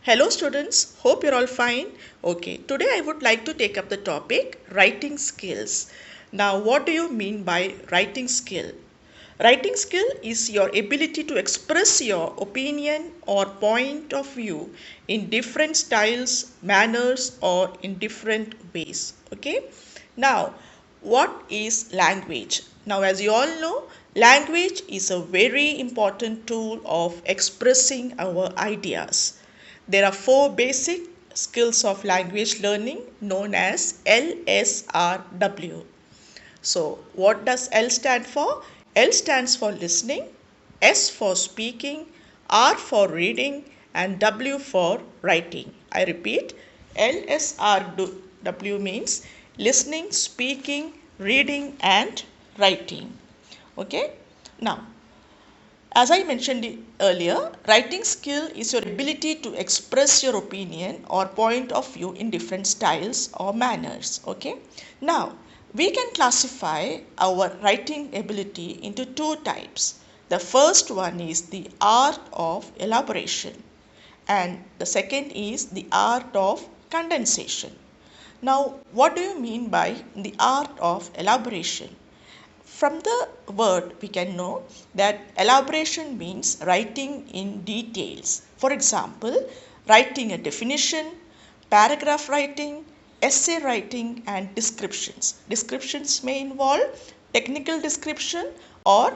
Hello students, hope you're all fine. Okay, today I would like to take up the topic writing skills. Now, what do you mean by writing skill? Writing skill is your ability to express your opinion or point of view in different styles, manners, or in different ways. Okay, now what is language? Now, as you all know, language is a very important tool of expressing our ideas. There are four basic skills of language learning known as LSRW. So, what does L stand for? L stands for listening, S for speaking, R for reading, and W for writing. I repeat, LSRW means listening, speaking, reading, and writing. Okay? Now, as I mentioned earlier, writing skill is your ability to express your opinion or point of view in different styles or manners. Okay. Now, we can classify our writing ability into two types. The first one is the art of elaboration, and the second is the art of condensation. Now, what do you mean by the art of elaboration? From the word, we can know that elaboration means writing in details. For example, writing a definition, paragraph writing, essay writing, and descriptions. Descriptions may involve technical description or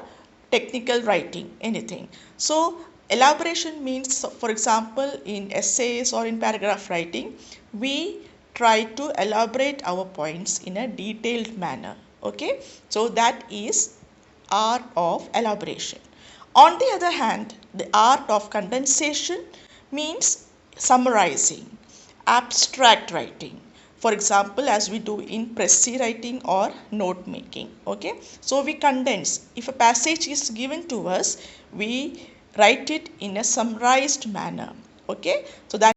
technical writing, anything. So, elaboration means, for example, in essays or in paragraph writing, we try to elaborate our points in a detailed manner. Okay, so that is art of elaboration. On the other hand, the art of condensation means summarizing, abstract writing. For example, as we do in précis writing or note making. Okay, so we condense. If a passage is given to us, we write it in a summarized manner. Okay, so that.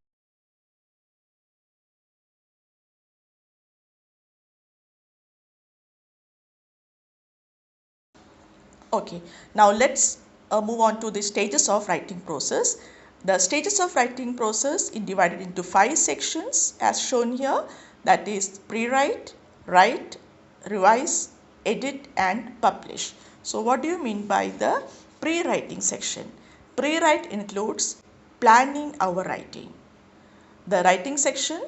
Okay, now let's move on to the stages of writing process. The stages of writing process is divided into 5 sections as shown here, that is pre-write, write, revise, edit and publish. So what do you mean by the pre-writing section? Pre-write includes planning our writing. The writing section,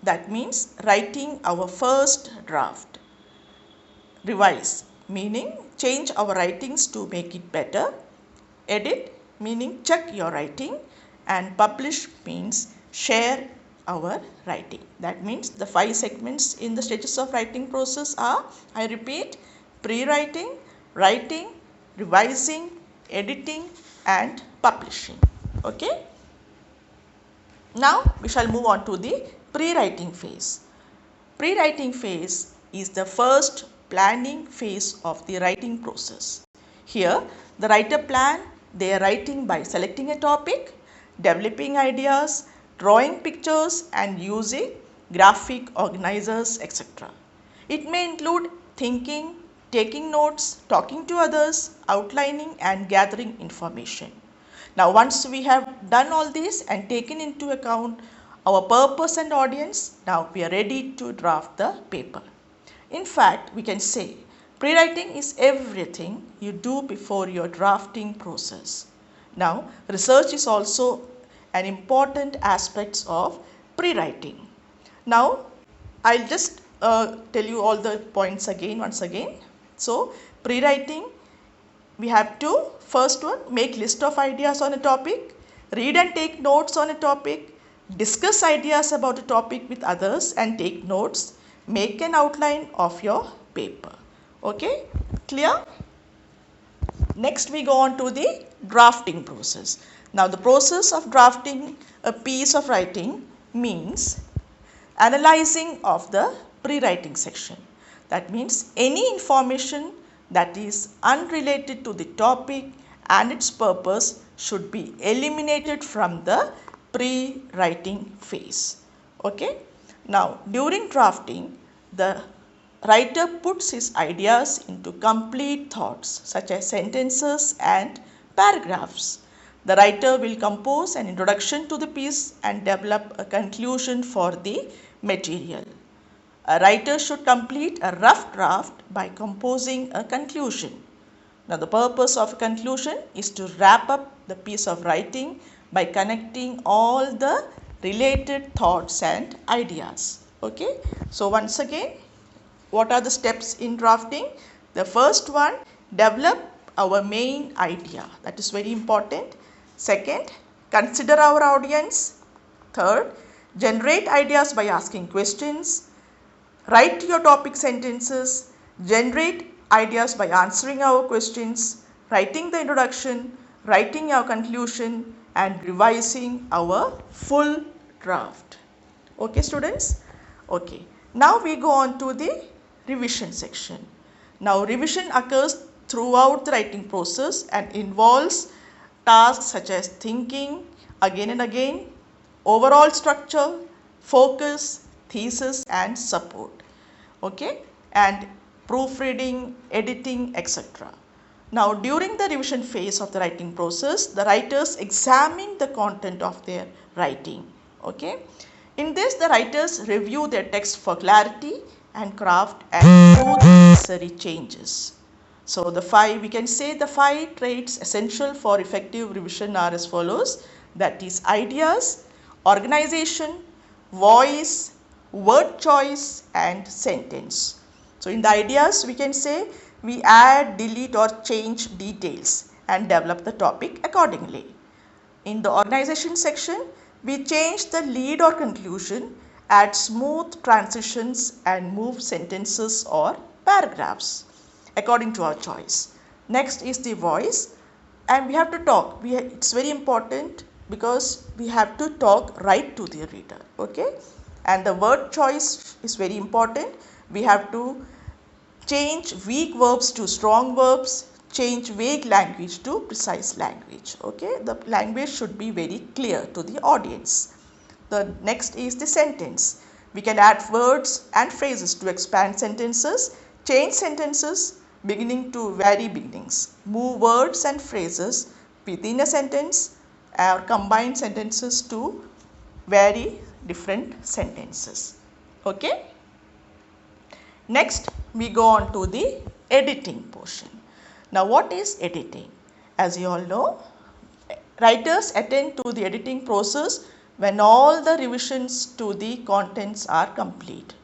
that means writing our first draft. Revise meaning change our writings to make it better. Edit meaning check your writing, and publish means share our writing. That means the 5 segments in the stages of writing process are, I repeat, pre-writing, writing, revising, editing and publishing. Okay. Now we shall move on to the pre-writing phase. Pre-writing phase is the first planning phase of the writing process. Here, the writer plan their writing by selecting a topic, developing ideas, drawing pictures and using graphic organizers, etc. It may include thinking, taking notes, talking to others, outlining and gathering information. Now, once we have done all this and taken into account our purpose and audience, now we are ready to draft the paper. In fact, we can say pre-writing is everything you do before your drafting process. Now, research is also an important aspect of pre-writing. Now, I'll just tell you all the points again, once again. So, pre-writing, we have to, first one, make list of ideas on a topic, read and take notes on a topic, discuss ideas about a topic with others and take notes, make an outline of your paper. Okay, clear? Next we go on to the drafting process. Now the process of drafting a piece of writing means analyzing of the pre-writing section. That means any information that is unrelated to the topic and its purpose should be eliminated from the pre-writing phase. Okay. Now during drafting, the writer puts his ideas into complete thoughts such as sentences and paragraphs. The writer will compose an introduction to the piece and develop a conclusion for the material. A writer should complete a rough draft by composing a conclusion. Now, the purpose of a conclusion is to wrap up the piece of writing by connecting all the related thoughts and ideas. Okay. So, once again, what are the steps in drafting? The first one, develop our main idea. That is very important. Second, consider our audience. Third, generate ideas by asking questions. Write your topic sentences. Generate ideas by answering our questions, writing the introduction, writing our conclusion, and revising our full draft. Okay, students? Okay. Now we go on to the revision section. Now, revision occurs throughout the writing process and involves tasks such as thinking again and again, overall structure, focus, thesis, and support. Okay, and proofreading, editing, etc. Now, during the revision phase of the writing process, the writers examine the content of their writing. Okay, in this, the writers review their text for clarity and craft and do the necessary changes. So, we can say the 5 traits essential for effective revision are as follows. That is ideas, organization, voice, word choice, and sentence. So, in the ideas, we can say we add, delete, or change details and develop the topic accordingly. In the organization section, we change the lead or conclusion, add smooth transitions, and move sentences or paragraphs according to our choice. Next is the voice, and we have to talk. It's very important because we have to talk right to the reader. Okay, and the word choice is very important. We have to change weak verbs to strong verbs, change vague language to precise language. Okay, the language should be very clear to the audience. The next is the sentence. We can add words and phrases to expand sentences, change sentences beginning to vary beginnings, move words and phrases within a sentence, or combine sentences to vary different sentences. Okay. Next, we go on to the editing portion. Now, what is editing? As you all know, writers attend to the editing process when all the revisions to the contents are complete.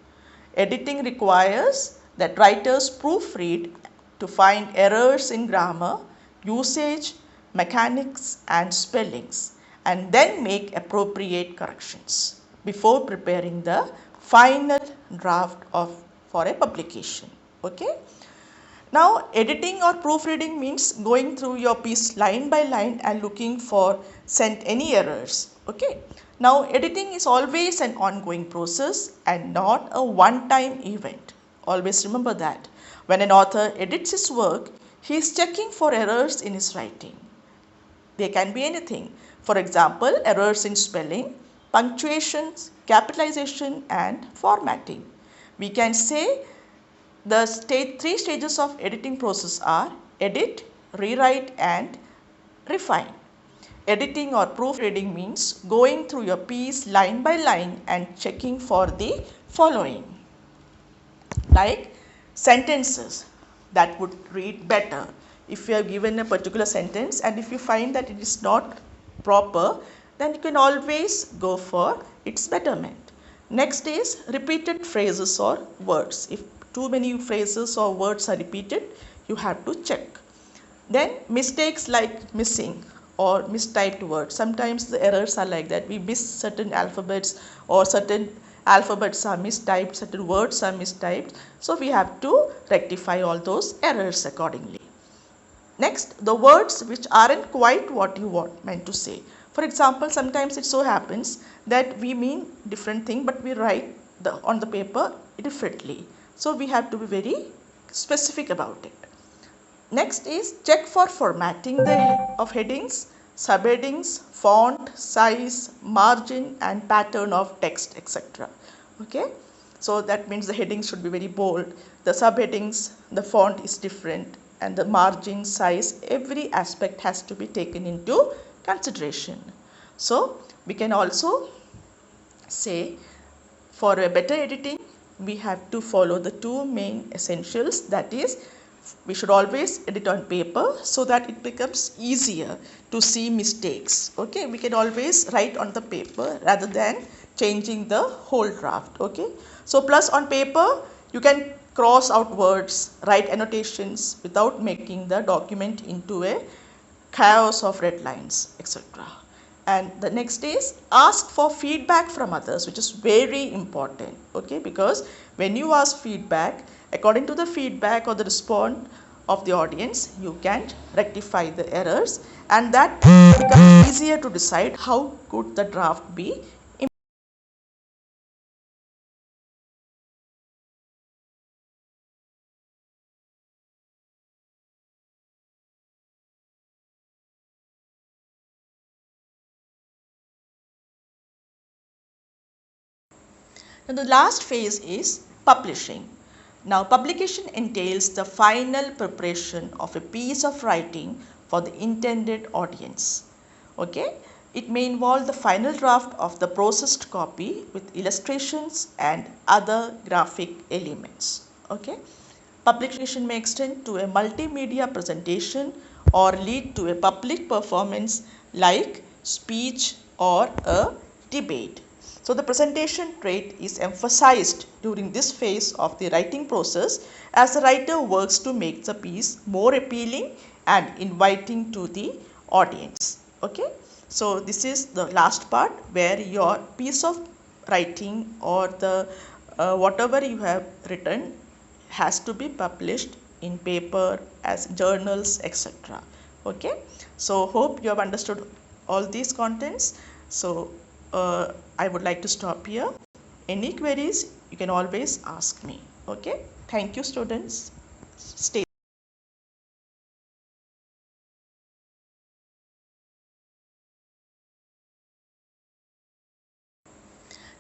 Editing requires that writers proofread to find errors in grammar, usage, mechanics, and spellings, and then make appropriate corrections before preparing the final draft for a publication. Okay. Now, editing or proofreading means going through your piece line by line and looking for any errors. Okay. Now, editing is always an ongoing process and not a one-time event. Always remember that. When an author edits his work, he is checking for errors in his writing. They can be anything. For example, errors in spelling, punctuations, capitalization, and formatting. We can say the 3 stages of editing process are edit, rewrite, and refine. Editing or proofreading means going through your piece line by line and checking for the following. Like sentences that would read better. If you have given a particular sentence and if you find that it is not proper, then you can always go for its betterment. Next is repeated phrases or words. If too many phrases or words are repeated, you have to check. Then mistakes like missing or mistyped words. Sometimes the errors are like that. We miss certain alphabets or certain alphabets are mistyped, certain words are mistyped. So we have to rectify all those errors accordingly. Next, the words which aren't quite what you meant to say. For example, sometimes it so happens that we mean different thing but we write on the paper differently. So we have to be very specific about it. Next is check for formatting of headings, subheadings, font, size, margin and pattern of text, etc. Okay. So that means the headings should be very bold, the subheadings, the font is different, and the margin, size, every aspect has to be taken into consideration. So we can also say, for a better editing, we have to follow the two main essentials. That is, we should always edit on paper so that it becomes easier to see mistakes. Okay, we can always write on the paper rather than changing the whole draft. Okay, so plus on paper you can cross out words, write annotations without making the document into a chaos of red lines, etc. And the next is ask for feedback from others, which is very important. Okay, because when you ask feedback, according to the feedback or the response of the audience, you can rectify the errors, and that becomes easier to decide how could the draft be. Now the last phase is publishing. Now publication entails the final preparation of a piece of writing for the intended audience. Okay, it may involve the final draft of the processed copy with illustrations and other graphic elements. Okay, publication may extend to a multimedia presentation or lead to a public performance like speech or a debate. So the presentation trait is emphasized during this phase of the writing process as the writer works to make the piece more appealing and inviting to the audience. Okay, so this is the last part where your piece of writing or the whatever you have written has to be published in paper, as journals, etc. Okay, so hope you have understood all these contents. So I would like to stop here. Any queries you can always ask me. Okay, thank you students. Stay.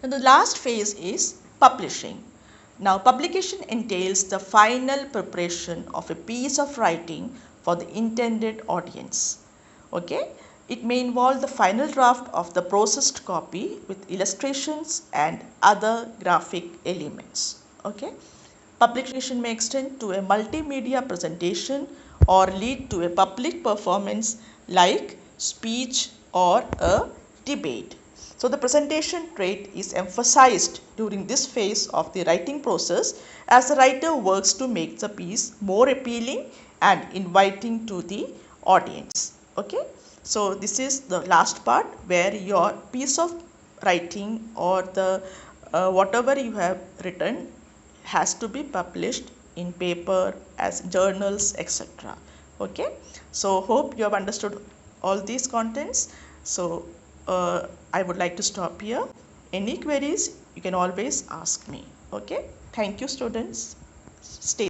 Now the last phase is publishing. Now publication entails the final preparation of a piece of writing for the intended audience. Okay, it may involve the final draft of the processed copy with illustrations and other graphic elements. Okay, publication may extend to a multimedia presentation or lead to a public performance like speech or a debate. So the presentation trait is emphasized during this phase of the writing process as the writer works to make the piece more appealing and inviting to the audience. Okay, so this is the last part where your piece of writing or the whatever you have written has to be published in paper, as journals, etc. Okay, so hope you have understood all these contents. So I would like to stop here. Any queries you can always ask me. Okay, thank you students. Stay